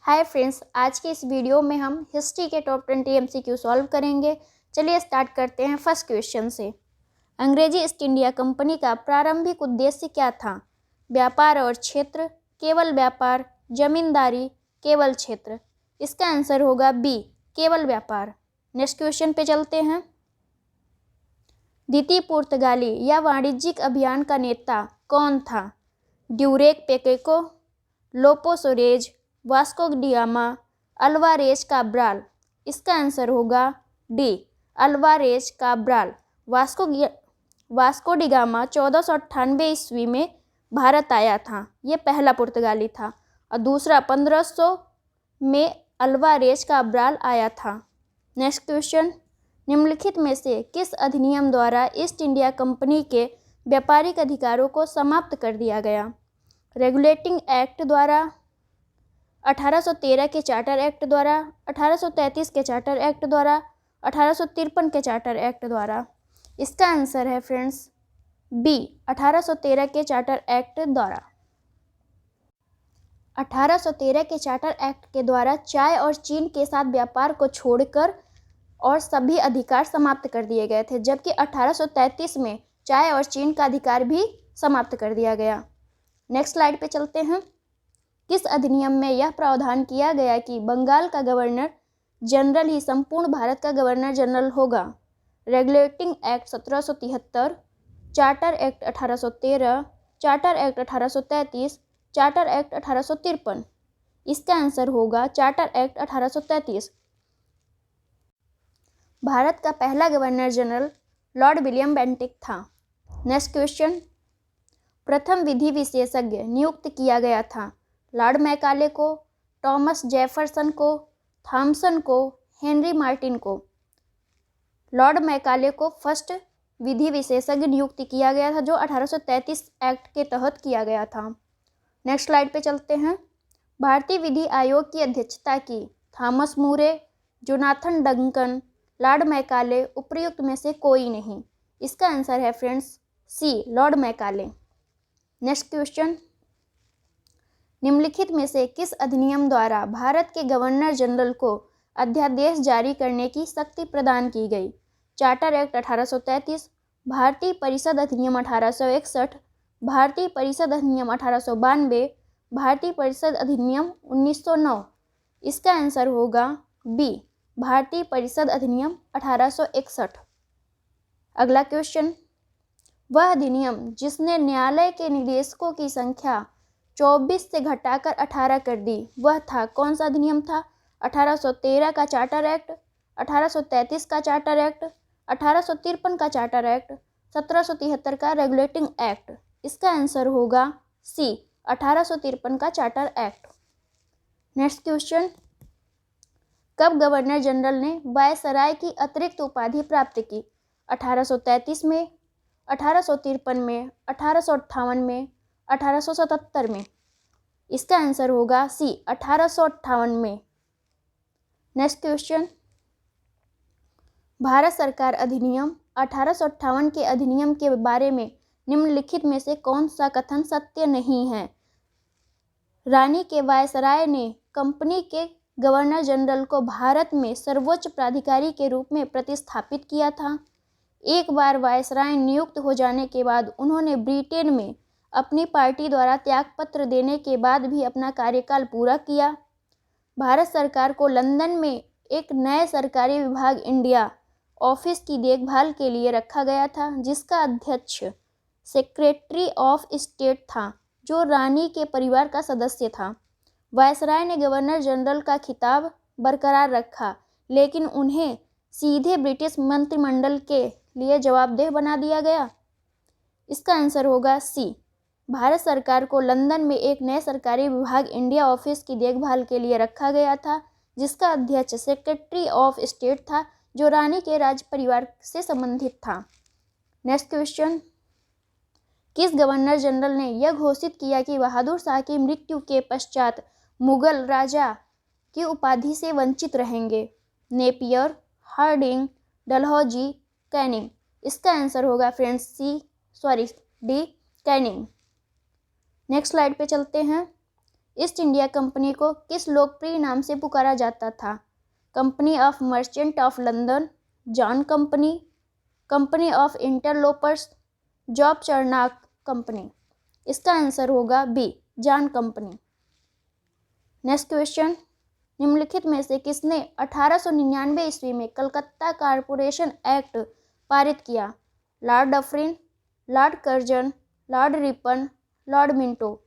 Hi friends, आज के इस वीडियो में हम हिस्ट्री के टॉप 20 एमसीक्यू सॉल्व करेंगे। चलिए स्टार्ट करते हैं फर्स्ट क्वेश्चन से। अंग्रेजी ईस्ट इंडिया कंपनी का प्रारंभिक उद्देश्य क्या था? व्यापार और क्षेत्र, केवल व्यापार, जमींदारी, केवल क्षेत्र। इसका आंसर होगा बी, केवल व्यापार। नेक्स्ट क्वेश्चन पे चलते हैं। द्वितीय पुर्तगाली या वाणिज्यिक अभियान का नेता कौन था? Duarte Pacheco, Lopo Soares, Vasco da Gama, Alvares Cabral. इसका आंसर होगा D, Alvares Cabral. Vasco da Gama 1498 ईस्वी में भारत आया था। ये पहला पुर्तगाली था और दूसरा 1500 में अल्वारेज काब्राल आया था। नेक्स्ट क्वेश्चन, निम्नलिखित में से किस अधिनियम द्वारा ईस्ट इंडिया कंपनी के व्यापारिक अधिकारों को समाप्त कर दिया गया? रेगुलेटिंग एक्ट द्वारा, 1813 के चार्टर एक्ट द्वारा, 1833 के चार्टर एक्ट द्वारा, 1853 के चार्टर एक्ट द्वारा। इसका आंसर है फ्रेंड्स बी, 1813 के चार्टर एक्ट द्वारा। 1813 के चार्टर एक्ट के द्वारा चाय और चीन के साथ व्यापार को छोड़कर और सभी अधिकार समाप्त कर दिए गए थे, जबकि 1833 में चाय और चीन का अधिकार भी समाप्त कर दिया गया। नेक्स्ट स्लाइड पे चलते हैं। किस अधिनियम में यह प्रावधान किया गया कि बंगाल का गवर्नर जनरल ही संपूर्ण भारत का गवर्नर जनरल होगा? Regulating act 1773, charter act 1813, charter act 1833, charter act 1853। इसका आंसर होगा चार्टर एक्ट 1833। भारत का पहला governor general Lord William Bentinck था। नेक्स्ट क्वेश्चन, प्रथम विधि विशेषज्ञ नियुक्त किया गया था? लॉर्ड मैकाले को, थॉमस जेफरसन को, थॉमसन को, हेनरी मार्टिन को। लॉर्ड मैकाले को फर्स्ट विधि विशेषज्ञ नियुक्त किया गया था, जो 1833 एक्ट के तहत किया गया था। नेक्स्ट स्लाइड पे चलते हैं। भारतीय विधि आयोग की अध्यक्षता की थॉमस मूरे, जोनाथन डंकन, लॉर्ड मैकाले, उपर्युक्त में से कोई नहीं। इसका आंसर है फ्रेंड्स सी, लॉर्ड मैकाले। नेक्स्ट क्वेश्चन, निम्नलिखित में से किस अधिनियम द्वारा भारत के गवर्नर जनरल को अध्यादेश जारी करने की शक्ति प्रदान की गई? चार्टर एक्ट 1833, भारतीय परिषद अधिनियम 1861, भारतीय परिषद अधिनियम 1892, भारतीय परिषद अधिनियम 1909। इसका आंसर होगा बी, भारतीय परिषद अधिनियम 1861। अगला क्वेश्चन, वह अधिनियम जिसने न्यायालय के निदेशकों की संख्या 24 से घटाकर 18 कर दी, वह था कौन सा अधिनियम था? 1813 का चार्टर एक्ट, 1833 का चार्टर एक्ट, 1853 का चार्टर एक्ट, 1773 का रेगुलेटिंग एक्ट। इसका आंसर होगा सी, 1853 का चार्टर एक्ट। नेक्स्ट क्वेश्चन, कब गवर्नर जनरल ने वायसराय की अतिरिक्त उपाधि प्राप्त की? 1833 में, 1853 में, 1858 में, 1877 में। इसका आंसर होगा सी, 1858 में। नेक्स्ट क्वेश्चन, भारत सरकार अधिनियम 1858 के अधिनियम के बारे में निम्नलिखित में से कौन सा कथन सत्य नहीं है? रानी के वायसराय ने कंपनी के गवर्नर जनरल को भारत में सर्वोच्च प्राधिकारी के रूप में प्रतिस्थापित किया था। एक बार वायसराय नियुक्त हो जाने के बाद उन्होंने ब्रिटेन में अपनी पार्टी द्वारा त्यागपत्र देने के बाद भी अपना कार्यकाल पूरा किया। भारत सरकार को लंदन में एक नए सरकारी विभाग इंडिया ऑफिस की देखभाल के लिए रखा गया था, जिसका अध्यक्ष सेक्रेटरी ऑफ स्टेट था, जो रानी के परिवार का सदस्य था। वायसराय ने गवर्नर जनरल का खिताब बरकरार रखा, लेकिन उन्हें सीधे ब्रिटिश मंत्रिमंडल के लिए जवाबदेह बना दिया गया। इसका आंसर होगा सी, भारत सरकार को लंदन में एक नए सरकारी विभाग इंडिया ऑफिस की देखभाल के लिए रखा गया था, जिसका अध्यक्ष सेक्रेटरी ऑफ स्टेट था, जो रानी के राज परिवार से संबंधित था। नेक्स्ट क्वेश्चन, किस गवर्नर जनरल ने यह घोषित किया कि बहादुर शाह की मृत्यु के पश्चात मुगल राजा की उपाधि से वंचित रहेंगे? Napier, Harding, Dalhousie, Canning. इसका आंसर होगा friends D, Canning. Next slide पे चलते हैं। ईस्ट इंडिया कंपनी को किस लोकप्रिय नाम से पुकारा जाता था? Company of merchant of London, John company, company of interlopers, Job Charnock company. इसका आंसर होगा B, John company. Next question, निम्नलिखित में से किसने 1899 ईस्वी में कलकत्ता कारपोरेशन एक्ट पारित किया? Lord Dufferin, Lord Curzon, Lord Ripon, Lord Minto.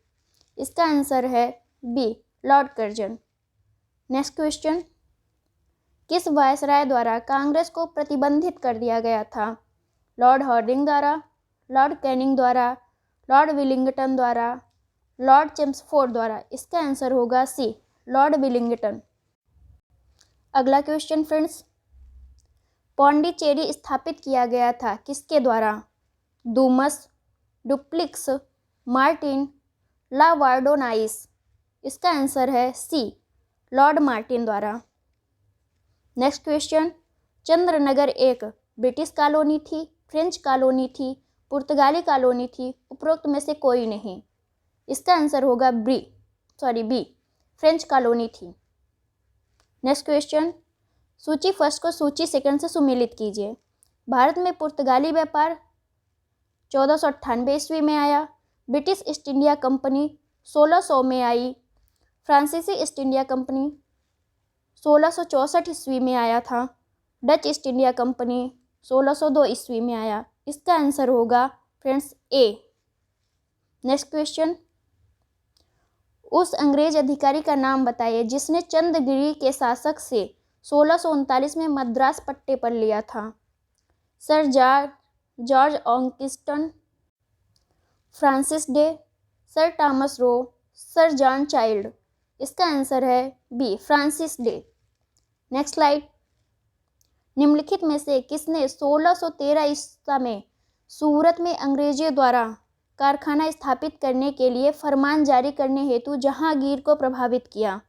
इसका आंसर है B, Lord Curzon. Next question, किस वायसराय द्वारा कांग्रेस को प्रतिबंधित कर दिया गया था? लॉर्ड हार्डिंग द्वारा, लॉर्ड कैनिंग द्वारा, लॉर्ड विलिंगटन द्वारा, लॉर्ड चेम्सफोर्ड द्वारा। इसका आंसर होगा सी, लॉर्ड विलिंगटन। अगला क्वेश्चन फ्रेंड्स, पौंडीचेरी स्थापित किया गया था किसके द्वारा? Dumas, Dupleix, Martin, La Bourdonnais. इसका आंसर है सी, लॉर्ड मार्टिन द्वारा। नेक्स्ट क्वेश्चन, चंद्रनगर एक ब्रिटिश कॉलोनी थी, फ्रेंच कॉलोनी थी, पुर्तगाली कॉलोनी थी, उपरोक्त में से कोई नहीं। इसका आंसर होगा बी, फ्रेंच कॉलोनी थी। नेक्स्ट क्वेश्चन, सूची फर्स्ट को सूची सेकंड से सुमेलित कीजिए। भारत में पुर्तगाली व्यापार 1498 ईस्वी में आया। ब्रिटिश ईस्ट इंडिया कंपनी 1600 में आई। फ्रांसीसी ईस्ट इंडिया कंपनी 1664 ईस्वी में आया था। डच ईस्ट इंडिया कंपनी 1602 ईस्वी में आया। इसका आंसर होगा फ्रेंड्स ए। नेक्स्ट क्वेश्चन, उस अंग्रेज अधिकारी का नाम बताइए जिसने चंद्रगिरी के शासक से 1639 में मद्रास पट्टे पर लिया था। Sir George Oxenden, Francis Day, sir Thomas Roe, sir John Child. इसका आंसर है B, Francis Day. Next slide, निम्नलिखित में से किसने 1613 ईस्वी में सूरत में अंग्रेजों द्वारा कारखाना स्थापित करने के लिए फरमान जारी करने हेतु जहांगीर को प्रभावित किया?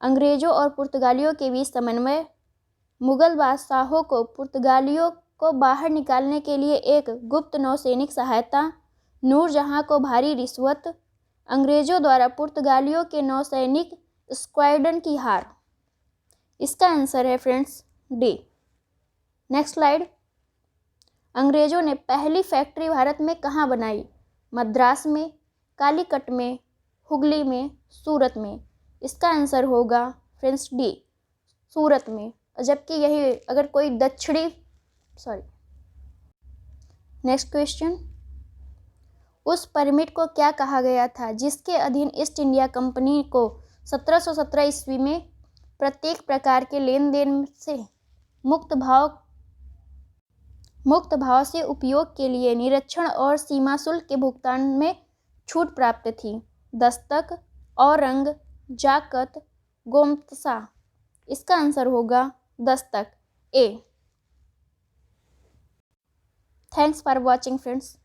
अंग्रेजों और पुर्तगालियों के बीच समन्वय, मुगल बादशाहों को पुर्तगालियों को बाहर निकालने के लिए एक गुप्त नौसैनिक सहायता, नूरजहां को भारी रिश्वत, अंग्रेजों द्वारा पुर्तगालियों के नौसैनिक स्क्वाड्रन की हार। इसका आंसर है फ्रेंड्स डी। नेक्स्ट स्लाइड, अंग्रेजों ने पहली फैक्ट्री भारत में कहाँ बनाई? मद्रास में, कालीकट में, हुगली में, सूरत में। इसका आंसर होगा फ्रेंड्स डी, सूरत में। जबकि यही अगर कोई नेक्स्ट क्वेश्चन, उस परमिट को क्या कहा गया था जिसके अधीन ईस्ट इंडिया कंपनी को 1717 ईस्वी में प्रत्येक प्रकार के लेन देन से मुक्त भाव से उपयोग के लिए निरीक्षण और सीमा शुल्क के भुगतान में छूट प्राप्त थी? दस्तक, औरंग, जाकत, गोमतसा। इसका आंसर होगा दस्तक, A. Thanks for watching friends.